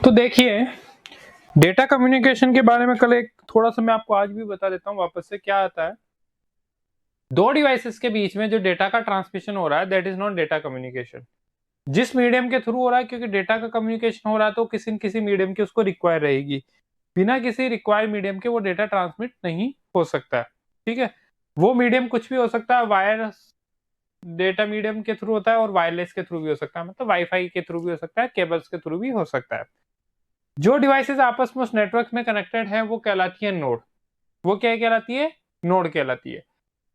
तो देखिए, data communication के बारे में कल एक थोड़ा सा मैं आपको आज भी बता देता हूँ वापस से क्या आता है। दो डिवाइसेस के बीच में जो डेटा का ट्रांसमिशन हो रहा है that is not data communication. जिस मीडियम के थ्रू हो रहा है, क्योंकि डेटा का कम्युनिकेशन हो रहा है तो किसी न किसी मीडियम की उसको रिक्वायर रहेगी। बिना किसी रिक्वायर्ड मीडियम के वो डेटा ट्रांसमिट नहीं हो सकता है। ठीक है, वो मीडियम कुछ भी हो सकता है। वायरलेस डेटा मीडियम के थ्रू होता है और वायरलेस के थ्रू भी हो सकता है, मतलब वाईफाई के थ्रू भी हो सकता है, केबल्स के थ्रू भी हो सकता है। जो डिवाइसेस आपस में उस नेटवर्क में कनेक्टेड है वो कहलाती है नोड। वो क्या कहलाती है? नोड कहलाती है।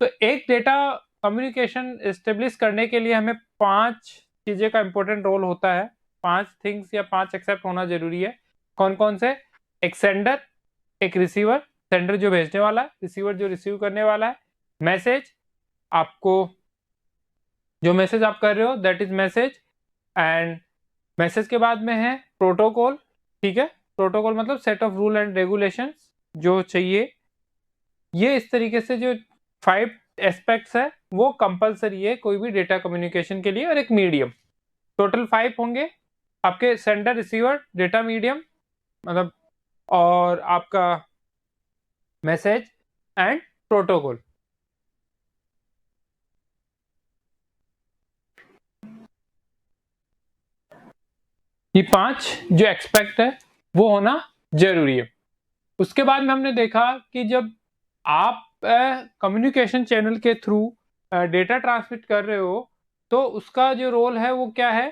तो एक डेटा कम्युनिकेशन एस्टेब्लिश करने के लिए हमें 5 चीजें का इंपॉर्टेंट रोल होता है। 5 थिंग्स या 5 एक्सेप्ट होना जरूरी है। कौन कौन से? एक सेंडर, एक रिसीवर, सेंडर जो भेजने वाला है, रिसीवर जो रिसीव करने वाला है, मैसेज, आपको जो मैसेज आप कर रहे हो that is message, and message के बाद में है प्रोटोकॉल। ठीक है, प्रोटोकॉल मतलब set of rule and regulations जो चाहिए। ये इस तरीके से जो 5 एस्पेक्ट्स है वो कंपलसरी है कोई भी डेटा कम्युनिकेशन के लिए। और एक मीडियम, टोटल 5 होंगे आपके, सेंडर, रिसीवर, डेटा मीडियम मतलब, और आपका मैसेज एंड प्रोटोकॉल। ये 5 जो एक्सपेक्ट है वो होना जरूरी है। उसके बाद में हमने देखा कि जब आप कम्युनिकेशन चैनल के थ्रू डेटा ट्रांसमिट कर रहे हो तो उसका जो रोल है वो क्या है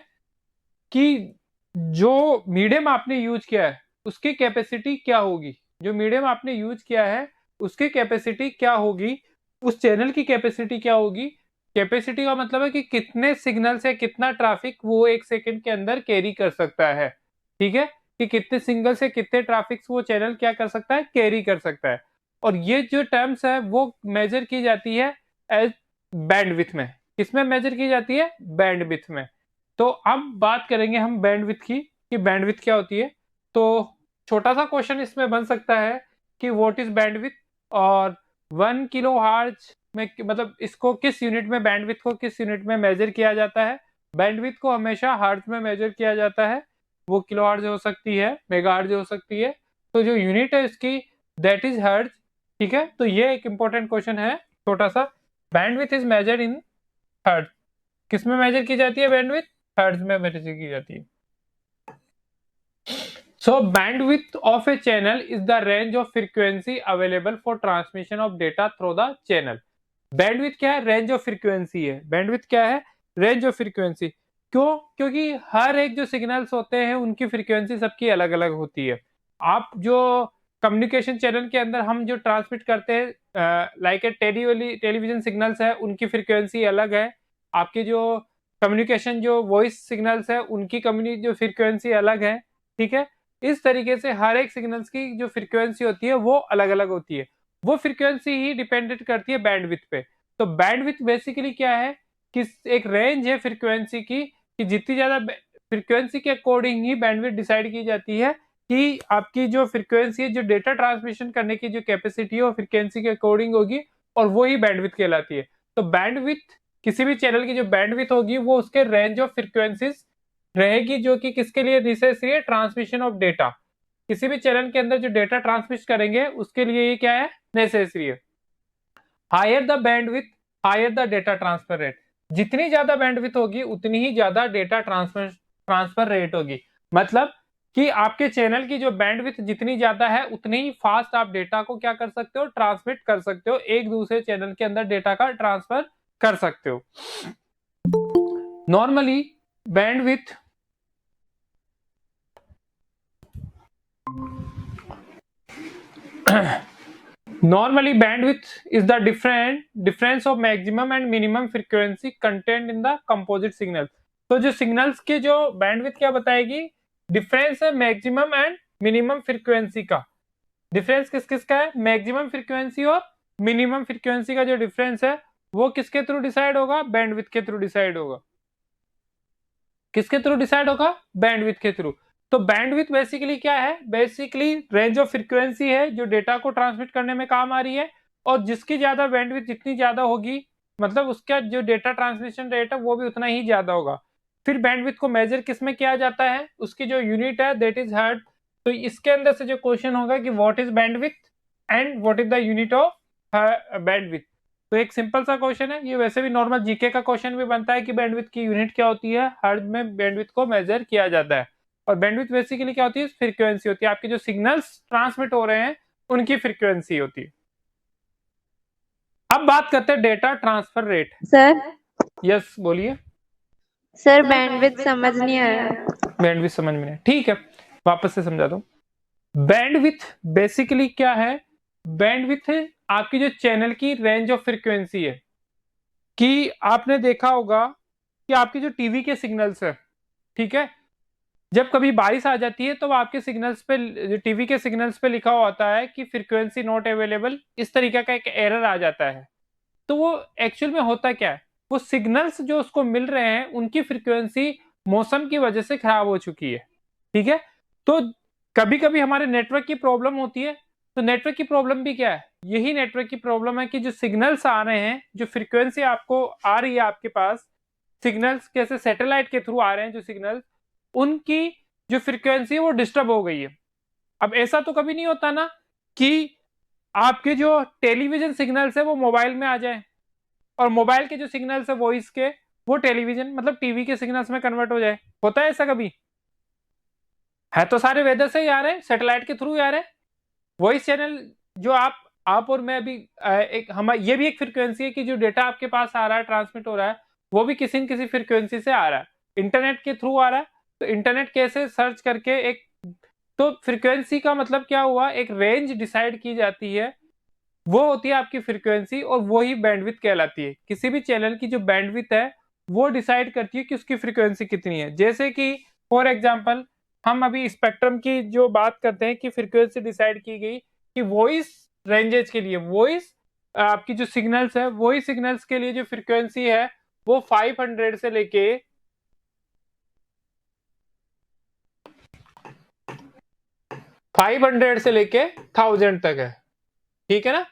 कि जो मीडियम आपने यूज किया है उसकी कैपेसिटी क्या होगी। जो मीडियम आपने यूज किया है उसकी कैपेसिटी क्या होगी, उस चैनल की कैपेसिटी क्या होगी। कैपेसिटी का मतलब है कि कितने सिग्नल से कितना ट्रैफिक वो एक सेकंड के अंदर कैरी कर सकता है। ठीक है, कि कितने सिंगल से कितने ट्रैफिक वो चैनल क्या कर सकता है, कैरी कर सकता है। और ये जो टर्म्स है वो मेजर की जाती है एज बैंडविड्थ में। किसमें मेजर की जाती है? बैंडविड्थ में। तो अब बात करेंगे हम बैंडविड्थ की कि बैंडविड्थ क्या होती है। तो छोटा सा क्वेश्चन इसमें बन सकता है कि व्हाट इज बैंडविड्थ, और 1 किलो हर्ट्ज में मतलब इसको किस यूनिट में, बैंडविड्थ को किस यूनिट में मेजर किया जाता है। बैंडविड्थ को हमेशा हर्ट्ज में मेजर किया जाता है। वो किलो हर्ट्ज हो सकती है, मेगा हर्ट्ज हो सकती है। तो जो यूनिट है इसकी दैट इज हर्ट्ज। ठीक है, तो ये एक इंपॉर्टेंट क्वेश्चन है छोटा सा। Bandwidth is measure in hertz. किस में मेजर की जाती है बैंडविड्थ? हर्ट्ज में मेजर की जाती है। So bandwidth of a channel is the range of frequency available for transmission of data through the channel. Bandwidth क्या है? रेंज ऑफ फ्रीक्वेंसी है। बैंडविड्थ क्या है? Range of frequency. क्यों? क्योंकि हर एक जो सिग्नल्स होते हैं उनकी फ्रीक्वेंसी सबकी अलग अलग होती है। आप जो कम्युनिकेशन चैनल के अंदर हम जो ट्रांसमिट करते हैं लाइक ए टेलीविजन सिग्नल्स है उनकी फ्रीक्वेंसी अलग है। आपकी जो कम्युनिकेशन जो वॉइस सिग्नल्स है उनकी जो फ्रीक्वेंसी अलग है। ठीक है, इस तरीके से हर एक सिग्नल्स की जो फ्रीक्वेंसी होती है वो अलग अलग होती है। वो फ्रीक्वेंसी ही डिपेंडेंट करती है बैंडविड्थ पे। तो बैंडविड्थ बेसिकली क्या है कि एक रेंज है फ्रीक्वेंसी की, कि जितनी ज्यादा फ्रीक्वेंसी के अकॉर्डिंग ही बैंडविड्थ डिसाइड की जाती है कि आपकी जो फ्रीक्वेंसी है, जो डेटा ट्रांसमिशन करने की जो कैपेसिटी है वो फ्रीक्वेंसी के अकॉर्डिंग होगी और वो ही बैंडविड्थ कहलाती है। तो बैंडविड्थ किसी भी चैनल की जो बैंडविड्थ होगी वो उसके रेंज ऑफ फ्रीक्वेंसीज रहेगी जो कि किसके लिए नेसेसरी है? Transmission of data. किसी भी चैनल के अंदर जो डेटा ट्रांसमिट करेंगे उसके लिए ये क्या है? नेसेसरी है। Higher the bandwidth higher the data transfer rate. जितनी ज्यादा बैंडविड्थ होगी उतनी ही ज्यादा डेटा ट्रांसफर रेट होगी। मतलब कि आपके चैनल की जो बैंडविड्थ जितनी ज्यादा है उतनी ही फास्ट आप डेटा को क्या कर सकते हो? ट्रांसमिट कर सकते हो, एक दूसरे चैनल के अंदर डेटा का ट्रांसफर कर सकते हो। Normally bandwidth Normally, bandwidth is the difference of maximum and minimum frequency contained in the composite signal. तो जो सिग्नल्स के जो बैंडविड्थ क्या बताएगी? डिफरेंस है मैक्सिमम एंड मिनिमम फ्रीक्वेंसी का। डिफरेंस किस किस का है? मैक्सिमम फ्रीक्वेंसी और मिनिमम फ्रीक्वेंसी का जो डिफरेंस है वो किसके थ्रू डिसाइड होगा? बैंडविड्थ के थ्रू डिसाइड होगा। किसके थ्रू डिसाइड होगा? बैंडविड्थ के थ्रू। तो बैंडविड्थ बेसिकली क्या है? बेसिकली रेंज ऑफ फ्रीक्वेंसी है जो डेटा को ट्रांसमिट करने में काम आ रही है, और जिसकी ज्यादा बैंडविड्थ जितनी ज्यादा होगी मतलब उसका जो डेटा ट्रांसमिशन रेट है वो भी उतना ही ज्यादा होगा। फिर बैंडविड्थ को मेजर किस में किया जाता है, उसकी जो यूनिट है दैट इज हर्ट्ज। तो इसके अंदर से जो क्वेश्चन होगा कि what is bandwidth and what is the unit of bandwidth. तो एक सिंपल सा क्वेश्चन है ये, वैसे भी नॉर्मल जीके का क्वेश्चन भी बनता है कि बैंडविड्थ की यूनिट क्या होती है, हर्ट्ज में बैंडविड्थ को मेजर किया जाता है। और बैंडविड्थ बेसिकली क्या होती है, फ्रीक्वेंसी होती है, आपके जो सिग्नल्स ट्रांसमिट हो रहे हैं उनकी फ्रीक्वेंसी होती है। अब बात करते हैं data transfer rate. Sir yes बोलिए। सर बैंडविड्थ समझ नहीं आया। बैंडविड्थ समझ में नहीं, ठीक है वापस से समझा दूं। बैंडविड्थ बेसिकली क्या है, बैंडविड्थ आपकी जो चैनल की रेंज ऑफ फ्रीक्वेंसी है। कि आपने देखा होगा कि आपकी जो टीवी के सिग्नल्स है, ठीक है, जब कभी बारिश आ जाती है तो आपके सिग्नल्स पे, जो टीवी के सिग्नल्स पे लिखा हुआ होता है कि फ्रीक्वेंसी नॉट अवेलेबल, इस तरीके का एक एरर आ जाता है। तो वो एक्चुअल में होता क्या है, वो सिग्नल्स जो उसको मिल रहे हैं उनकी फ्रीक्वेंसी मौसम की वजह से खराब हो चुकी है, ठीक है। तो कभी कभी हमारे नेटवर्क की प्रॉब्लम होती है। तो नेटवर्क की प्रॉब्लम भी क्या है, यही नेटवर्क की प्रॉब्लम है कि जो सिग्नल्स आ रहे हैं, जो फ्रीक्वेंसी आपको आ रही है आपके पास, सिग्नल्स कैसे सैटेलाइट के थ्रू आ रहे हैं जो सिग्नल, उनकी जो फ्रीक्वेंसी है वो डिस्टर्ब हो गई है। अब ऐसा तो कभी नहीं होता ना कि आपके जो टेलीविजन सिग्नल्स है वो मोबाइल में आ जाए और मोबाइल के जो सिग्नल्स है वॉइस के, वो टेलीविजन मतलब टीवी के सिग्नल्स में कन्वर्ट हो जाए। होता है ऐसा कभी? है तो सारे वेदर से ही आ रहे हैं, सैटेलाइट के थ्रू आ रहे हैं। वॉइस चैनल जो आप और मैं भी एक हम, ये भी एक फ्रीक्वेंसी है कि जो डेटा आपके पास आ रहा है, ट्रांसमिट हो रहा है, वो भी किसी न किसी फ्रीक्वेंसी से आ रहा है, इंटरनेट के थ्रू आ रहा है। तो इंटरनेट कैसे सर्च करके एक, तो फ्रीक्वेंसी का मतलब क्या हुआ, एक रेंज डिसाइड की जाती है, वो होती है आपकी फ्रीक्वेंसी, और वो ही बैंडविड्थ कहलाती है। किसी भी चैनल की जो बैंडविड्थ है वो डिसाइड करती है कि उसकी फ्रीक्वेंसी कितनी है। जैसे कि फॉर एग्जांपल हम अभी स्पेक्ट्रम की जो बात करते हैं कि फ्रीक्वेंसी डिसाइड की गई कि वॉइस रेंजेस के लिए, वॉइस आपकी जो सिग्नल्स है, वही सिग्नल्स के लिए जो फ्रीक्वेंसी है वो 500 से लेके 1000 तक है, ठीक है ना।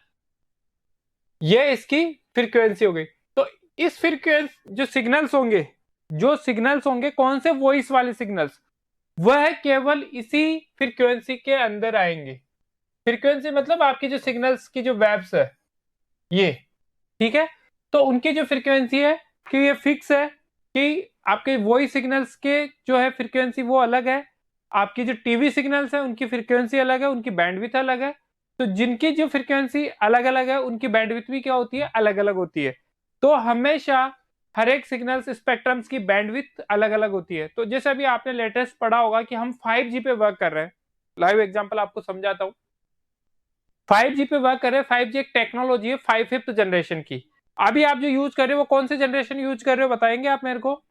ये इसकी फ्रीक्वेंसी हो गई। तो इस फ्रीक्वेंसी जो सिग्नल्स होंगे, जो सिग्नल्स होंगे कौन से, वॉइस वाले सिग्नल्स, वह केवल इसी फ्रीक्वेंसी के अंदर आएंगे। फ्रीक्वेंसी मतलब आपकी जो सिग्नल्स की जो वेव्स है ये, ठीक है। तो उनकी जो फ्रीक्वेंसी है कि ये फिक्स है कि आपके वॉइस सिग्नल्स के जो है फ्रीक्वेंसी वो अलग है, आपकी जो टीवी सिग्नल्स है उनकी फ्रीक्वेंसी अलग है, उनकी बैंडविड्थ अलग है। तो जिनकी जो फ्रीक्वेंसी अलग अलग है उनकी बैंडविड्थ भी क्या होती है, अलग अलग होती है। तो हमेशा हर एक सिग्नल्स स्पेक्ट्रम्स की बैंडविड्थ अलग अलग होती है। तो जैसे अभी आपने लेटेस्ट पढ़ा होगा कि हम 5G पे वर्क कर रहे हैं, लाइव एग्जांपल आपको समझाता हूं। 5G पे वर्क कर रहे हैं, 5G एक टेक्नोलॉजी है 5th जनरेशन की। अभी आप जो यूज कर रहे हो वो कौन से जनरेशन यूज कर रहे हो, बताएंगे आप मेरे को?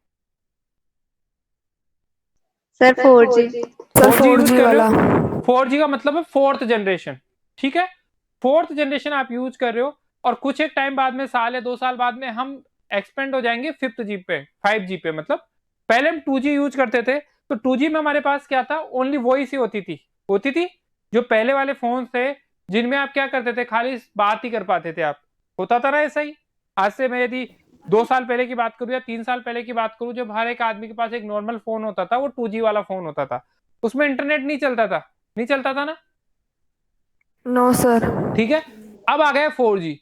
Sir 4G। 4G यूज कर रहे हो। 4G का मतलब है 4th जनरेशन, ठीक है। 4th जनरेशन आप यूज कर रहे हो, और कुछ एक टाइम बाद में, साल या 2 साल बाद में, हम एक्सपेंड हो जाएंगे 5G पे, 5G पे। मतलब पहले हम 2G यूज करते थे, तो 2G में हमारे पास क्या था, ओनली वॉइस ही होती थी। जो पहले वाले फोन थे जिनमें आप क्या करते थे, खाली बात ही कर पाते थे आप। होता था ना ऐसा ही। आज से मैं यदि 2 साल पहले की बात करूं या 3 साल पहले की बात करूं, जब हर एक आदमी के पास एक नॉर्मल फोन होता था वो 2G वाला फोन होता था, उसमें इंटरनेट नहीं चलता था, नहीं चलता था ना। No sir. ठीक है। अब आ गया 4G।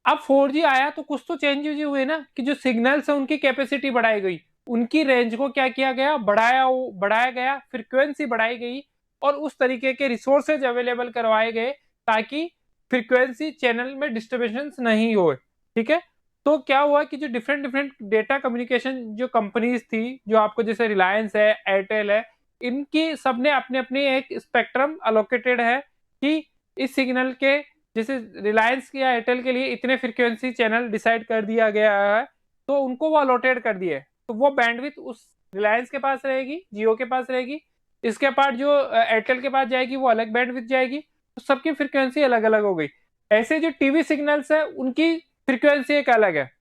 अब 4G आया तो कुछ तो चेंजेस हुए ना, कि जो सिग्नल्स है उनकी कैपेसिटी बढ़ाई गई, उनकी रेंज को क्या किया गया, बढ़ाया गया, फ्रीक्वेंसी बढ़ाई गई, और उस तरीके के रिसोर्सेज अवेलेबल करवाए गए ताकि फ्रीक्वेंसी चैनल में डिस्टर्बेंस नहीं हो, ठीक है। तो क्या हुआ कि जो डिफरेंट डिफरेंट डेटा कम्युनिकेशन जो कंपनीज थी, जो आपको जैसे रिलायंस है, एयरटेल है, इनकी सबने अपने अपने एक स्पेक्ट्रम अलोकेटेड है कि इस सिग्नल के, जैसे रिलायंस या एयरटेल के लिए इतने फ्रीक्वेंसी चैनल डिसाइड कर दिया गया है, तो उनको वो अलॉटेड कर दिए। तो वो बैंडविड्थ उस रिलायंस के पास रहेगी, जियो के पास रहेगी, इसके पास जो एयरटेल के पास जाएगी वो अलग बैंडविड्थ जाएगी। तो सबकी फ्रीक्वेंसी अलग अलग हो गई। ऐसे जो टीवी सिग्नल्स है उनकी फ्रीक्वेंसी एक अलग है।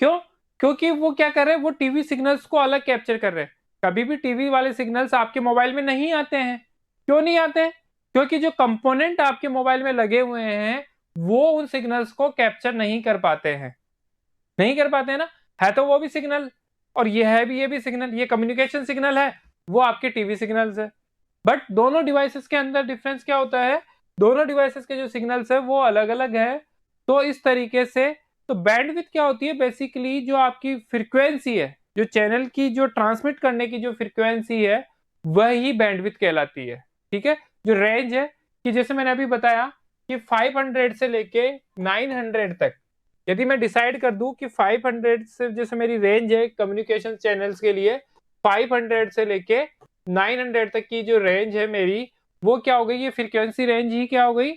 क्यों? क्योंकि वो क्या कर रहे हैं, वो टीवी सिग्नल्स को अलग कैप्चर कर रहे हैं। कभी भी टीवी वाले सिग्नल्स आपके मोबाइल में नहीं आते हैं। क्यों नहीं आते हैं? क्योंकि जो कंपोनेंट आपके मोबाइल में लगे हुए हैं वो उन सिग्नल्स को कैप्चर नहीं कर पाते हैं, नहीं कर पाते हैं ना। है तो वो भी सिग्नल, और ये भी सिग्नल, ये कम्युनिकेशन सिग्नल है, वो आपके टीवी सिग्नल्स है। बट दोनों डिवाइसेस के अंदर डिफरेंस क्या होता है, दोनों डिवाइसेस के जो सिग्नल्स है वो अलग अलग है। तो इस तरीके से तो बैंडविड्थ क्या होती है, बेसिकली जो आपकी फ्रीक्वेंसी है, जो चैनल की जो ट्रांसमिट करने की जो फ्रीक्वेंसी है वही बैंडविड्थ कहलाती है। ठीक है, जो रेंज है कि जैसे मैंने अभी बताया कि 500 से लेके 900 तक, यदि मैं डिसाइड कर दूं कि 500 से, जैसे मेरी रेंज है कम्युनिकेशन चैनल्स के लिए 500 से लेके 900 तक की जो रेंज है मेरी, वो क्या हो गई, ये फ्रीक्वेंसी रेंज ही क्या हो गई।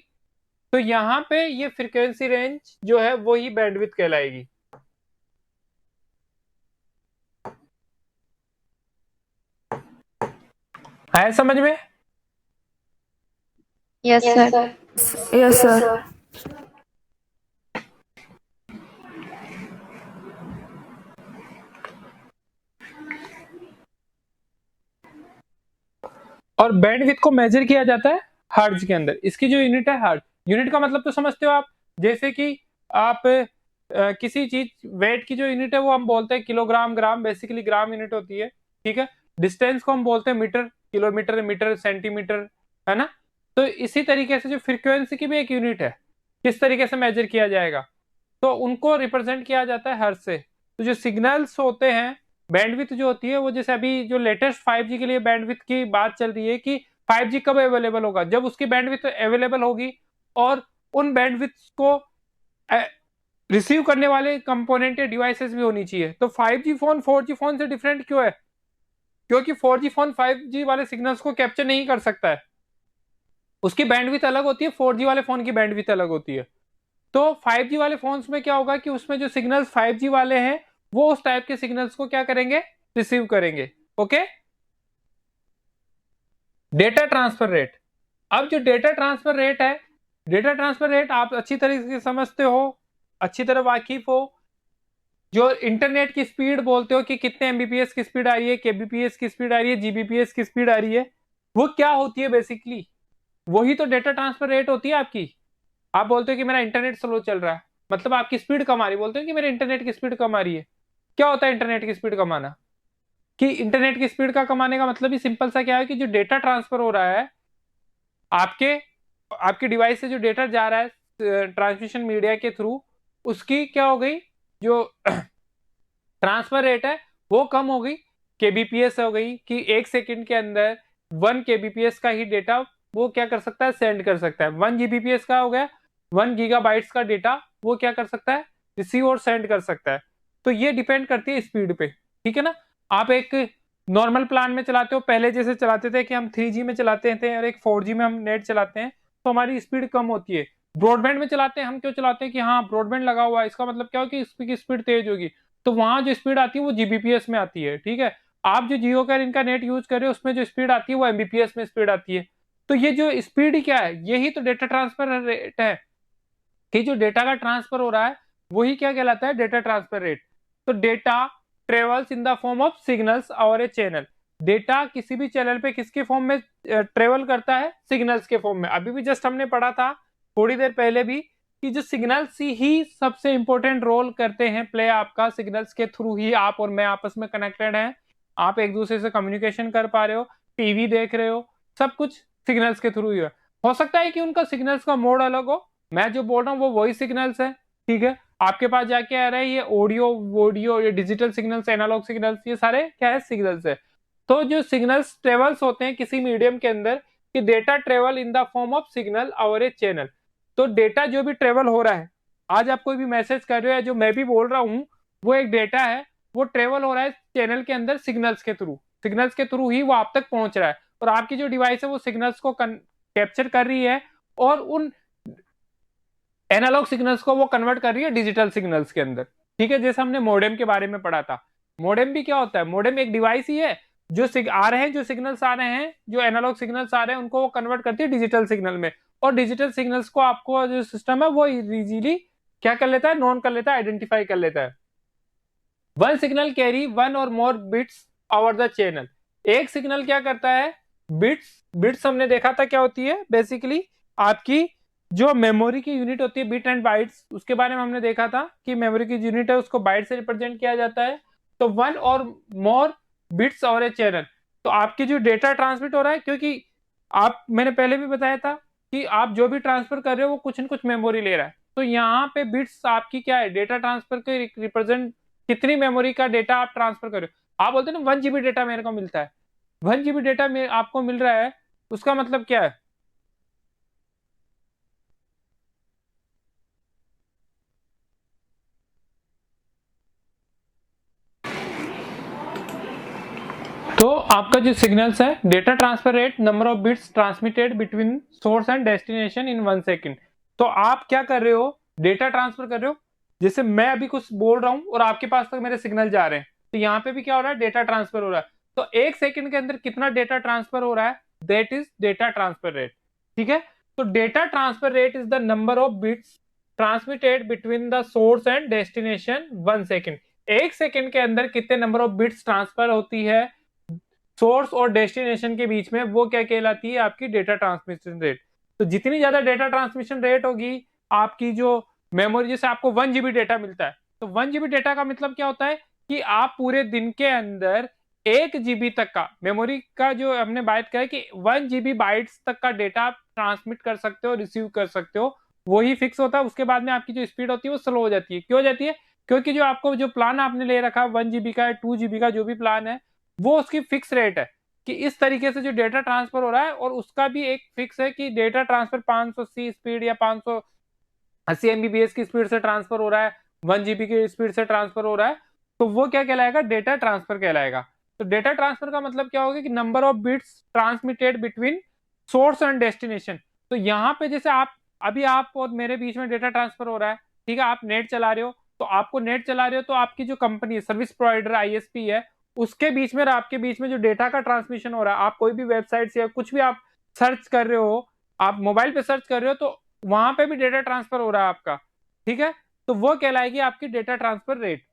तो यहाँ पे ये फ्रीक्वेंसी रेंज जो है वो ही बैंडविड्थ कहलाएगी। आया समझ में? Yes sir. Yes sir. और बैंडविड्थ को मेजर किया जाता है हर्ट्ज के अंदर। इसकी जो यूनिट है हर्ट्ज, यूनिट का मतलब तो समझते हो आप, जैसे कि आप किसी चीज वेट की जो यूनिट है वो हम बोलते हैं किलोग्राम, ग्राम, बेसिकली ग्राम यूनिट होती है। ठीक है, डिस्टेंस को हम बोलते हैं मीटर, किलोमीटर, मीटर, सेंटीमीटर, है ना। तो इसी तरीके से जो फ्रीक्वेंसी की भी एक यूनिट है, किस तरीके से मेजर किया जाएगा, तो उनको रिप्रेजेंट किया जाता है हर्ट्ज से। तो जो सिग्नल्स होते हैं, बैंडविड्थ जो होती है वो, जैसे अभी जो लेटेस्ट 5G के लिए बैंडविड्थ की बात चल रही है कि 5G कब अवेलेबल होगा, जब उसकी बैंडविड्थ अवेलेबल होगी और उन बैंडविड्थ को रिसीव करने वाले कंपोनेंट या डिवाइसेस भी होनी चाहिए। तो 5G फोन 4G फोन से डिफरेंट क्यों है, क्योंकि 4G फोन 5G वाले सिग्नल्स को कैप्चर नहीं कर सकता है, उसकी बैंडविड्थ अलग होती है, 4G वाले फोन की बैंडविड्थ अलग होती है। तो 5G वाले फोन्स में क्या होगा कि उसमें जो सिग्नल्स 5G वाले हैं वो उस टाइप के सिग्नल्स को क्या करेंगे, रिसीव करेंगे। Okay, data transfer rate. अब जो डेटा ट्रांसफर रेट है, डेटा ट्रांसफर रेट आप अच्छी तरीके से समझते हो, अच्छी तरह वाकिफ हो। जो इंटरनेट की स्पीड बोलते हो कि कितने एमबीपीएस की स्पीड आ रही है, केबीपीएस की स्पीड आ रही है, जीबीपीएस की स्पीड आ रही है, वो क्या होती है बेसिकली, वही तो डेटा ट्रांसफर रेट होती है आपकी। आप बोलते हो कि मेरा इंटरनेट स्लो चल रहा है, मतलब आपकी स्पीड कम आ रही है, बोलते हो कि मेरे इंटरनेट की स्पीड कम आ रही है। क्या होता है इंटरनेट की स्पीड कमाना, कि इंटरनेट की स्पीड का कमाने का मतलब ही सिंपल सा क्या है कि जो डेटा ट्रांसफर हो रहा है आपके आपके डिवाइस से, जो डेटा जा रहा है ट्रांसमिशन मीडिया के थ्रू, उसकी क्या हो गई, जो ट्रांसफर रेट है वो कम हो गई, केबीपीएस हो गई, कि 1 सेकंड के अंदर 1 kbps का ही डेटा वो क्या कर सकता है, सेंड कर सकता है। 1 Gbps का हो गया 1 GB का डेटा वो क्या कर सकता है, रिसीव और सेंड कर सकता है। तो ये डिपेंड करती है स्पीड पे। ठीक है ना, आप एक नॉर्मल प्लान में चलाते हो, पहले जैसे चलाते थे कि हम 3G में चलाते थे और एक 4G में हम नेट चलाते हैं, तो हमारी स्पीड कम होती है। ब्रॉडबैंड में चलाते हैं हम, क्यों चलाते हैं कि हाँ ब्रॉडबैंड लगा हुआ है, इसका मतलब क्या हो कि इसकी स्पीड तेज होगी, तो वहां जो स्पीड आती है वो जीबीपीएस में आती है। ठीक है, आप जो जियो का इनका नेट यूज कर रहे हो उसमें जो स्पीड आती है वो एमबीपीएस में स्पीड आती है। तो ये जो स्पीड क्या है, यही तो डेटा ट्रांसफर रेट है, कि जो डेटा का ट्रांसफर हो रहा है वही क्या कहलाता है, डेटा ट्रांसफर रेट। तो data travels in the form of signals और ए चैनल, डेटा किसी भी चैनल पे किसके फॉर्म में ट्रेवल करता है, सिग्नल्स के फॉर्म में। अभी भी जस्ट हमने पढ़ा था थोड़ी देर पहले भी कि जो सिग्नल्स ही सबसे इंपॉर्टेंट रोल करते हैं प्ले, आपका सिग्नल्स के थ्रू ही आप और मैं आपस में कनेक्टेड हैं, आप एक दूसरे से कम्युनिकेशन कर पा रहे हो, टीवी देख रहे हो, सब कुछ सिग्नल्स के थ्रू ही है। हो सकता है कि उनका सिग्नल्स का मोड अलग हो, मैं जो बोल रहा हूँ वो वही सिग्नल्स है। ठीक है, आपके पास जाके आ रहा है ये ऑडियो वीडियो, ये डिजिटल सिग्नल्स, एनालॉग सिग्नल्स, ये सारे क्या है, सिग्नल्स है। तो जो सिग्नल्स ट्रेवल्स होते हैं किसी मीडियम के अंदर, कि data travel in the form of signal और ए चैनल। तो डेटा जो भी ट्रेवल हो रहा है, आज आप कोई भी मैसेज कर रहे हो या जो मैं भी बोल रहा हूँ, वो एक डेटा है, वो ट्रेवल हो रहा है चैनल के अंदर सिग्नल्स के थ्रू, सिग्नल्स के थ्रू ही वो आप तक पहुंच रहा है। और आपकी जो डिवाइस है वो सिग्नल्स को कैप्चर कर रही है और उन एनालॉग सिग्नल्स को वो कन्वर्ट कर रही है डिजिटल सिग्नल्स के अंदर। ठीक है, जैसे हमने मॉडेम के बारे में पढ़ा था, मॉडेम भी क्या होता है, मॉडेम एक डिवाइस ही है जो आ रहे हैं, जो सिग्नल्स आ रहे हैं, जो एनालॉग सिग्नल्स आ रहे हैं उनको वो कन्वर्ट करती है डिजिटल सिग्नल में, और डिजिटल सिग्नल्स को आपको जो सिस्टम है वो इजीली क्या कर लेता है, नोन कर लेता है, आइडेंटिफाई कर लेता है। वन सिग्नल कैरी वन और मोर बिट्स ओवर द चैनल। एक सिग्नल क्या करता है, बिट्स, बिट्स हमने देखा था क्या होती है, बेसिकली आपकी जो मेमोरी की यूनिट होती है, बिट एंड बाइट्स, उसके बारे में हमने देखा था कि मेमोरी की यूनिट है उसको बाइट से रिप्रेजेंट किया जाता है। तो 1 और मोर बिट्स और ए चैनल। तो आपकी जो डेटा ट्रांसमिट हो रहा है, क्योंकि आप, मैंने पहले भी बताया था कि आप जो भी ट्रांसफर कर रहे हो वो कुछ न कुछ मेमोरी ले रहा है। तो यहाँ पे बिट्स आपकी क्या है, डेटा ट्रांसफर के रिप्रेजेंट कितनी मेमोरी का डेटा आप ट्रांसफर कर रहे हो। आप बोलते हैं ना 1 GB डेटा मेरे को मिलता है, 1 GB डेटा में आपको मिल रहा है, उसका मतलब क्या है। तो आपका जो सिग्नल्स है, data transfer rate, number of bits transmitted between source and destination in 1 second. तो आप क्या कर रहे हो, डेटा ट्रांसफर कर रहे हो। जैसे मैं अभी कुछ बोल रहा हूं और आपके पास तक मेरे सिग्नल जा रहे हैं, तो यहाँ पे भी क्या हो रहा है, डेटा ट्रांसफर हो रहा है। तो 1 सेकंड के अंदर कितना डेटा ट्रांसफर हो रहा है, that is data transfer rate. ठीक है, तो data transfer rate is the number of bits transmitted between the source and destination 1 second. 1 second के अंदर कितने नंबर ऑफ बिट्स ट्रांसफर होती है सोर्स और डेस्टिनेशन के बीच में, वो क्या कहलाती है, आपकी डेटा ट्रांसमिशन रेट। तो जितनी ज्यादा डेटा ट्रांसमिशन रेट होगी, आपकी जो मेमोरी, जैसे आपको 1 GB डेटा मिलता है, तो 1 GB डेटा का मतलब क्या होता है कि आप पूरे दिन के अंदर 1 GB तक का मेमोरी का, जो हमने बात किया है कि 1 GB बाइट्स तक का डेटा आप ट्रांसमिट कर सकते हो, रिसीव कर सकते हो, वही फिक्स होता है। उसके बाद में आपकी जो स्पीड होती है वो स्लो हो जाती है। क्यों हो जाती है, क्योंकि जो आपको जो प्लान आपने ले रखा है 1 GB का, 2 GB का, जो भी प्लान है, वो उसकी फिक्स रेट है कि इस तरीके से जो डेटा ट्रांसफर हो रहा है, और उसका भी एक फिक्स है कि डेटा ट्रांसफर 580 स्पीड या 580 MBPS की स्पीड से ट्रांसफर हो रहा है, 1 GB की स्पीड से ट्रांसफर हो रहा है, तो वो क्या कहलाएगा, डेटा ट्रांसफर कहलाएगा। तो डेटा ट्रांसफर का मतलब क्या होगा कि number of bits transmitted between source and destination. तो यहाँ पे जैसे आप, अभी आप और मेरे बीच में डेटा ट्रांसफर हो रहा है, ठीक है, आप नेट चला रहे हो, तो आपको नेट चला रहे हो, तो आपकी जो कंपनी है, सर्विस प्रोवाइडर ISP है, उसके बीच में और आपके बीच में जो डेटा का ट्रांसमिशन हो रहा है, आप कोई भी वेबसाइट से या कुछ भी आप सर्च कर रहे हो, आप मोबाइल पे सर्च कर रहे हो, तो वहां पे भी डेटा ट्रांसफर हो रहा है आपका। ठीक है, तो वो कहलाएगी आपकी data transfer rate.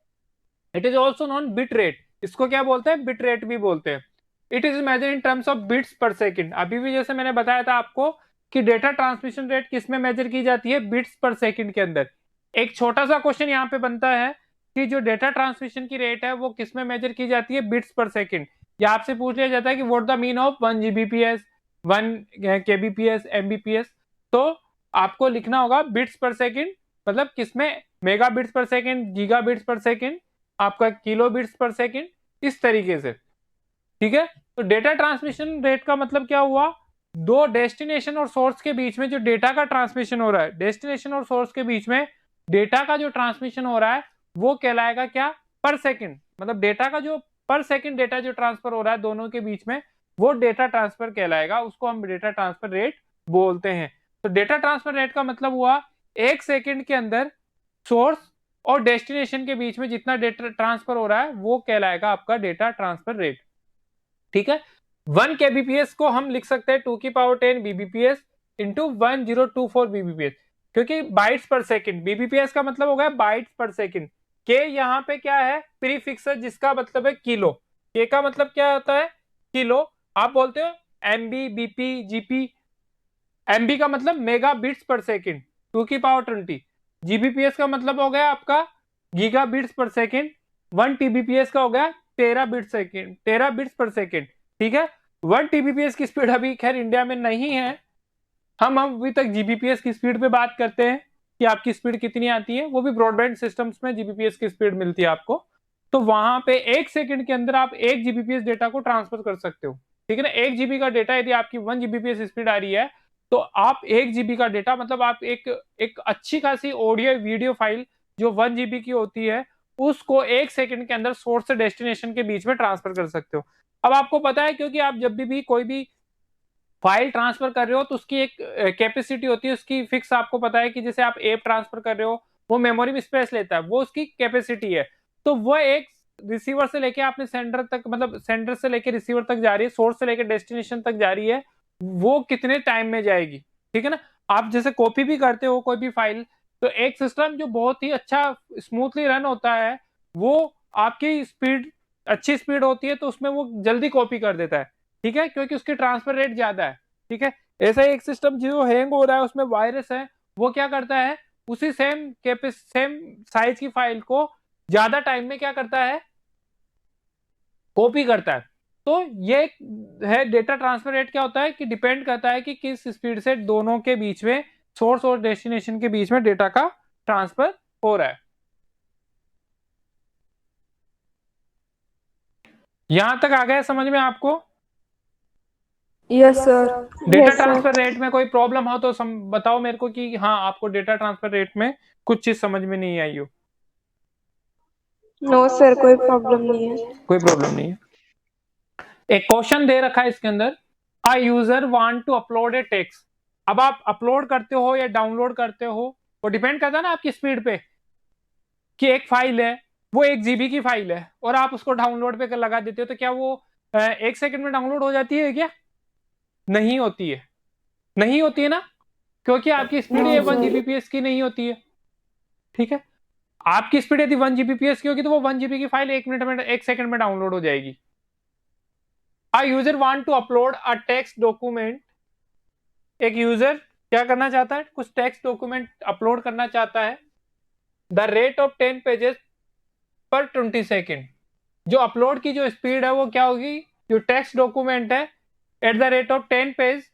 It is also known bit rate. इसको क्या बोलते हैं, बिट रेट भी बोलते हैं। It is measure in terms of bits per second. अभी भी जैसे मैंने बताया था आपको कि डेटा ट्रांसमिशन रेट किस में मेजर की जाती है, बिट्स पर सेकंड के अंदर। एक छोटा सा क्वेश्चन यहाँ पे बनता है कि जो डेटा ट्रांसमिशन की रेट है वो किस में मेजर की जाती है, बिट्स पर सेकंड। या आपसे पूछ लिया जाता है कि what the mean of 1 GBps, 1 kbps, mbps। तो आपको लिखना होगा बिट्स पर सेकंड, मतलब किसमें, mega bits per second, giga bits per second, आपका किलो बिट्स पर सेकंड, इस तरीके से। ठीक है, तो डेटा ट्रांसमिशन रेट का मतलब क्या हुआ, दो डेस्टिनेशन और सोर्स के बीच में जो डेटा का ट्रांसमिशन हो रहा है, डेस्टिनेशन और सोर्स के बीच में डेटा का जो ट्रांसमिशन हो रहा है, वो कहलाएगा क्या, पर सेकंड। मतलब डेटा का जो पर सेकंड डेटा जो ट्रांसफर हो रहा है दोनों के बीच में, वो डेटा ट्रांसफर कहलाएगा, उसको हम डेटा ट्रांसफर रेट बोलते हैं। तो डेटा ट्रांसफर रेट का मतलब हुआ 1 सेकंड के अंदर सोर्स और डेस्टिनेशन के बीच में जितना डेटा ट्रांसफर हो रहा है, वो कहलाएगा आपका डेटा ट्रांसफर रेट। ठीक है, 1 kbps को हम लिख सकते हैं 2 की पावर 10 BBPS इंटू 1024 BBPS, क्योंकि बाइट्स पर सेकंड, BBPS का मतलब हो गया बाइट्स पर सेकंड। के यहाँ पे क्या है, प्रीफिक्स है, जिसका मतलब है किलो। के का मतलब क्या होता है, किलो। आप बोलते हो MB, BP, GP। MB का मतलब मेगा बिट्स पर सेकंड, 2 की पावर 20। GBPS का मतलब हो गया आपका giga bits per second. 1 TBPS का हो गया 13 बिट्स पर सेकंड। ठीक है, 1 TBPS की स्पीड अभी खैर इंडिया में नहीं है, हम अभी तक GBPS की स्पीड पे बात करते हैं कि आपकी स्पीड कितनी आती है, वो भी ब्रॉडबैंड सिस्टम्स में GBPS की स्पीड मिलती है आपको। तो वहां पे 1 सेकंड के अंदर आप 1 GBPS डेटा को ट्रांसफर कर सकते हो। ठीक है ना, 1 GB का डेटा यदि आपकी 1 GBPS स्पीड आ रही है, तो आप 1 GB का डेटा, मतलब आप एक अच्छी खासी ऑडियो वीडियो फाइल जो 1 GB की होती है, उसको 1 सेकंड के अंदर सोर्स से डेस्टिनेशन के बीच में ट्रांसफर कर सकते हो। अब आपको पता है, क्योंकि आप जब भी कोई भी फाइल ट्रांसफर कर रहे हो, तो उसकी एक कैपेसिटी होती है, उसकी फिक्स आपको पता है कि जैसे आप ऐप ट्रांसफर कर रहे हो, वो मेमोरी में स्पेस लेता है, वो उसकी कैपेसिटी है। तो वो एक रिसीवर से लेके आपने सेंडर तक, मतलब सेंडर से लेके रिसीवर तक जा रही है, सोर्स से लेके डेस्टिनेशन तक जा रही है, वो कितने टाइम में जाएगी। ठीक है ना, आप जैसे कॉपी भी करते हो कोई भी फाइल, तो एक सिस्टम जो बहुत ही अच्छा स्मूथली रन होता है, वो आपकी स्पीड, अच्छी स्पीड होती है, तो उसमें वो जल्दी कॉपी कर देता है। ठीक है, क्योंकि उसकी ट्रांसफर रेट ज्यादा है। ठीक है, ऐसा ही एक सिस्टम जो हैंग हो रहा है, उसमें वायरस है, वो क्या करता है, उसी सेम साइज की फाइल को ज्यादा टाइम में क्या करता है, कॉपी करता है। तो ये है डेटा ट्रांसफर रेट। क्या होता है कि डिपेंड करता है कि किस स्पीड से दोनों के बीच में, सोर्स और डेस्टिनेशन के बीच में डेटा का ट्रांसफर हो रहा है। यहां तक आ गया समझ में आपको? Yes sir. Data transfer rate में कोई प्रॉब्लम हो तो बताओ मेरे को कि हाँ आपको डेटा ट्रांसफर रेट में कुछ चीज समझ में नहीं आई हो। नो सर, कोई प्रॉब्लम नहीं है। कोई प्रॉब्लम नहीं है। एक क्वेश्चन दे रखा है इसके अंदर, a user want to upload a text. अब आप अपलोड करते हो या डाउनलोड करते हो, वो डिपेंड करता है ना आपकी स्पीड पे, कि एक फाइल है वो 1 GB की फाइल है और आप उसको डाउनलोड पे लगा देते हो, तो क्या वो 1 सेकंड में डाउनलोड हो जाती है क्या? नहीं होती है। नहीं होती है ना, क्योंकि आपकी स्पीड ये 1 Gbps की नहीं होती है। ठीक है, आपकी स्पीड यदि 1 Gbps की होगी तो वो 1 GB की फाइल 1 मिनट में, 1 सेकंड में डाउनलोड हो जाएगी। A user want to upload a text document. एक यूजर क्या करना चाहता है, कुछ टेक्स्ट डॉक्यूमेंट अपलोड करना चाहता है। द रेट ऑफ 10 पेजेस पर 20 सेकेंड। जो अपलोड की जो स्पीड है वो क्या होगी, जो टेक्स्ट डॉक्यूमेंट है at the rate of 10 page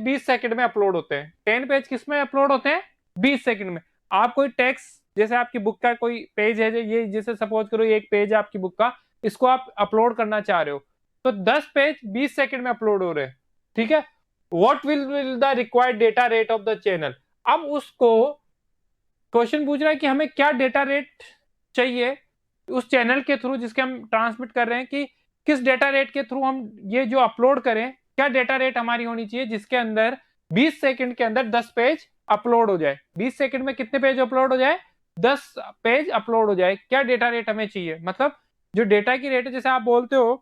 20 second में अपलोड होते हैं। 10 पेज किस में अपलोड होते हैं? 20 सेकंड में। आप कोई टेक्स्ट, जैसे आपकी बुक का कोई पेज है, ये जैसे सपोज करो ये एक पेज है आपकी बुक का, इसको आप अपलोड करना चाह रहे हो, तो 10 पेज 20 सेकंड में अपलोड हो रहे हैं। ठीक है, what will the required data rate of the channel. अब उसको क्वेश्चन पूछ रहा है कि हमें क्या डेटा रेट चाहिए उस चैनल के थ्रू जिसके हम ट्रांसमिट कर रहे हैं, कि किस डेटा रेट के थ्रू हम ये जो अपलोड करें, क्या डेटा रेट हमारी होनी चाहिए जिसके अंदर 20 सेकंड के अंदर 10 पेज अपलोड हो जाए। 20 सेकंड में कितने पेज अपलोड हो जाए? 10 पेज अपलोड हो जाए। क्या डेटा रेट हमें चाहिए, मतलब जो डेटा की रेट है, जैसे आप बोलते हो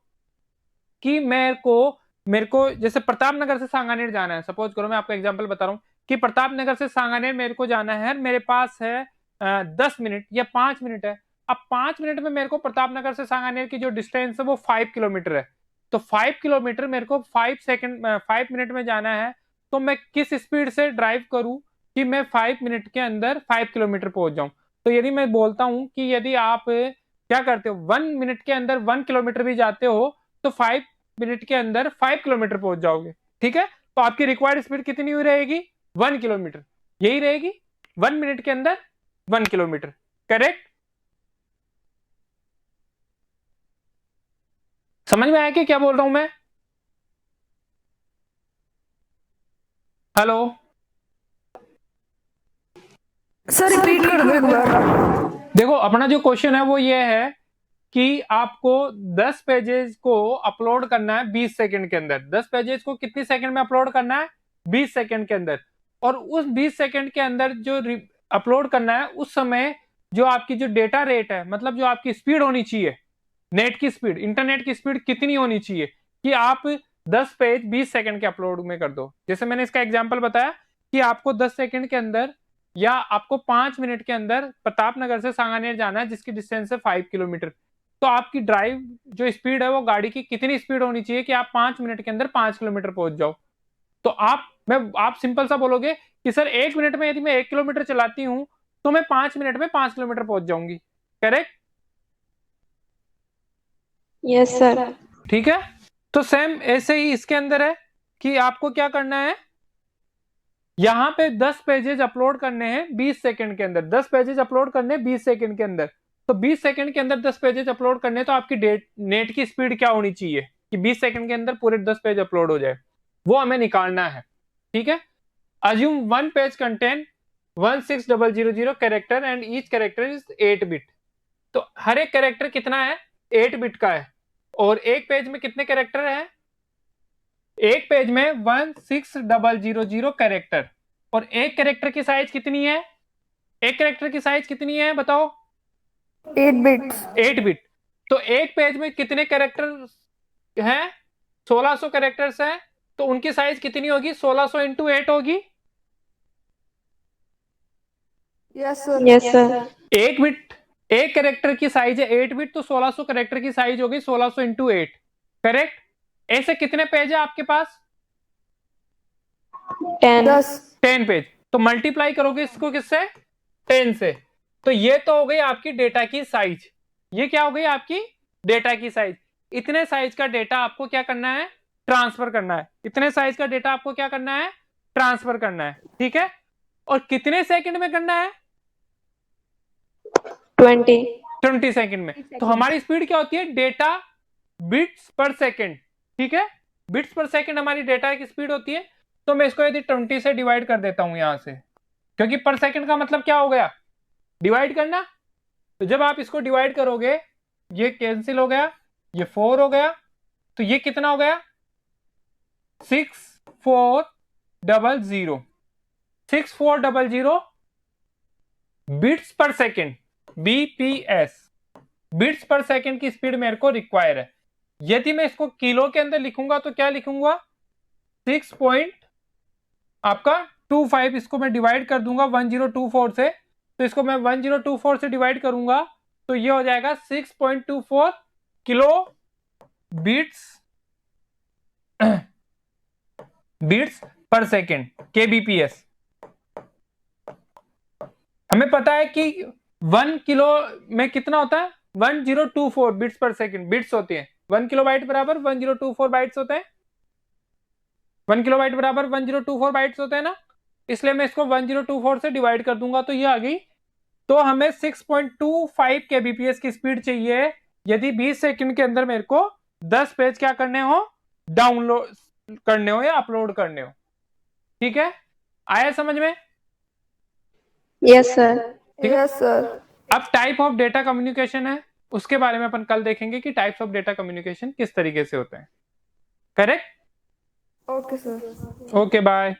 कि मेरे को जैसे प्रताप नगर से सांगानेर जाना है, सपोज करो मैं आपको एग्जांपल बता रहा हूँ कि प्रताप नगर से सांगानेर मेरे को जाना है, मेरे पास है 10 मिनट या 5 मिनट है। अब 5 मिनट में मेरे को प्रताप नगर से सांगानेर की जो डिस्टेंस है वो 5 किलोमीटर है। तो 5 किलोमीटर मेरे को 5 मिनट में जाना है। तो मैं किस स्पीड से ड्राइव करूं कि मैं 5 मिनट के अंदर 5 किलोमीटर पहुंच जाऊं। तो यदि मैं बोलता हूं कि यदि आप क्या करते हो, 1 मिनट के अंदर 1 किलोमीटर भी जाते हो तो 5 मिनट के अंदर 5 किलोमीटर पहुंच जाओगे। ठीक है, तो आपकी रिक्वायर्ड स्पीड कितनी हुई रहेगी? 1 किलोमीटर, यही रहेगी, 1 मिनट के अंदर 1 किलोमीटर। करेक्ट? समझ में आया कि क्या बोल रहा हूं मैं? हेलो सर रिपीट कर दो एक बार। देखो, अपना जो क्वेश्चन है वो ये है कि आपको 10 पेजेस को अपलोड करना है 20 सेकंड के अंदर। 10 पेजेस को कितनी सेकंड में अपलोड करना है? 20 सेकंड के अंदर। और उस 20 सेकंड के अंदर जो अपलोड करना है उस समय जो आपकी जो डेटा रेट है, मतलब जो आपकी स्पीड होनी चाहिए, नेट की स्पीड, इंटरनेट की स्पीड कितनी होनी चाहिए कि आप 10 पेज 20 सेकंड के अपलोड में कर दो। जैसे मैंने इसका एग्जांपल बताया कि आपको 10 सेकंड के अंदर या आपको 5 मिनट के अंदर प्रताप नगर से सांगानेर जाना है जिसकी डिस्टेंस है 5 किलोमीटर। तो आपकी ड्राइव जो स्पीड है वो गाड़ी की कितनी स्पीड होनी चाहिए कि आप 5 मिनट के अंदर 5 किलोमीटर पहुंच जाओ। तो आप सिंपल सा बोलोगे कि सर 1 मिनट में यदि मैं 1 किलोमीटर चलाती हूं तो मैं 5 मिनट में 5 किलोमीटर पहुंच जाऊंगी। करेक्ट? Yes sir. ठीक है, तो सेम ऐसे ही इसके अंदर है कि आपको क्या करना है, यहां पे 10 पेजेस अपलोड करने हैं 20 सेकंड के अंदर। 10 पेजेस अपलोड करने 20 सेकंड के अंदर। तो 20 सेकंड के अंदर 10 पेजेस अपलोड करने, तो आपकी नेट की स्पीड क्या होनी चाहिए कि 20 सेकंड के अंदर पूरे 10 पेज अपलोड हो जाए, वो हमें निकालना है। ठीक है, assume one page contain 16000 character and each character is 8 bit. तो हर एक कैरेक्टर कितना है? 8 बिट का है। और एक पेज में कितने कैरेक्टर है? एक पेज में 16000 कैरेक्टर। और एक कैरेक्टर की साइज कितनी है? एक कैरेक्टर की साइज कितनी है बताओ? 8 बिट्स। 8 बिट। तो एक पेज में कितने कैरेक्टर हैं? 1600 कैरेक्टर्स हैं। तो उनकी साइज कितनी होगी? 1600 इंटू 8 होगी। Yes sir. Yes sir. एक बिट, एक कैरेक्टर की साइज है 8 बिट, तो 1600 कैरेक्टर की साइज होगी 1600 इंटू 8। करेक्ट? ऐसे कितने पेज है आपके पास? 10। 10 पेज। तो मल्टीप्लाई करोगे इसको किससे? 10 से। तो ये तो हो गई आपकी डेटा की साइज। ये क्या हो गई आपकी डेटा की साइज। इतने साइज का डेटा आपको क्या करना है, ट्रांसफर करना है। इतने साइज का डेटा आपको क्या करना है, ट्रांसफर करना है, ठीक है। और कितने सेकंड में करना है, 20 सेकंड में। तो हमारी स्पीड क्या होती है, डेटा बिट्स पर सेकंड, ठीक है। बिट्स पर सेकंड हमारी डेटा की स्पीड होती है। तो मैं इसको यदि 20 से डिवाइड कर देता हूं यहां से, क्योंकि पर सेकंड का मतलब क्या हो गया, डिवाइड करना। तो जब आप इसको डिवाइड करोगे, ये कैंसिल हो गया, ये 4 हो गया, तो ये कितना हो गया, 6400, 6400 bits per second, BPS, bits per second की स्पीड मेरे को रिक्वायर है। यदि मैं इसको किलो के अंदर लिखूंगा तो क्या लिखूंगा, 6.25, इसको मैं डिवाइड कर दूंगा 1024 से। तो इसको मैं 1024 से डिवाइड करूंगा तो ये हो जाएगा 6.24 किलो बीट्स बीट्स पर सेकेंड, केबीपीएस। हमें पता है कि 1 किलो में कितना होता है, 1024 बिट्स पर सेकेंड बिट्स होती है। 1 किलोबाइट बराबर 1024 बाइट्स होते हैं, 1 किलोबाइट बराबर 1024 बाइट्स होते हैं ना। इसलिए मैं इसको 1024 से डिवाइड कर दूंगा तो ये आ गई। तो हमें 6.25 केबीपीएस की स्पीड चाहिए यदि 20 सेकंड के अंदर मेरे को 10 पेज क्या करने हो, डाउनलोड करने हो या अपलोड करने हो, ठीक है। आया समझ में? Yes sir. ठीक है। Yes sir. अब टाइप ऑफ डेटा कम्युनिकेशन है, उसके बारे में अपन कल देखेंगे कि टाइप्स ऑफ डेटा कम्युनिकेशन किस तरीके से होते हैं। Correct? Okay sir. Okay bye.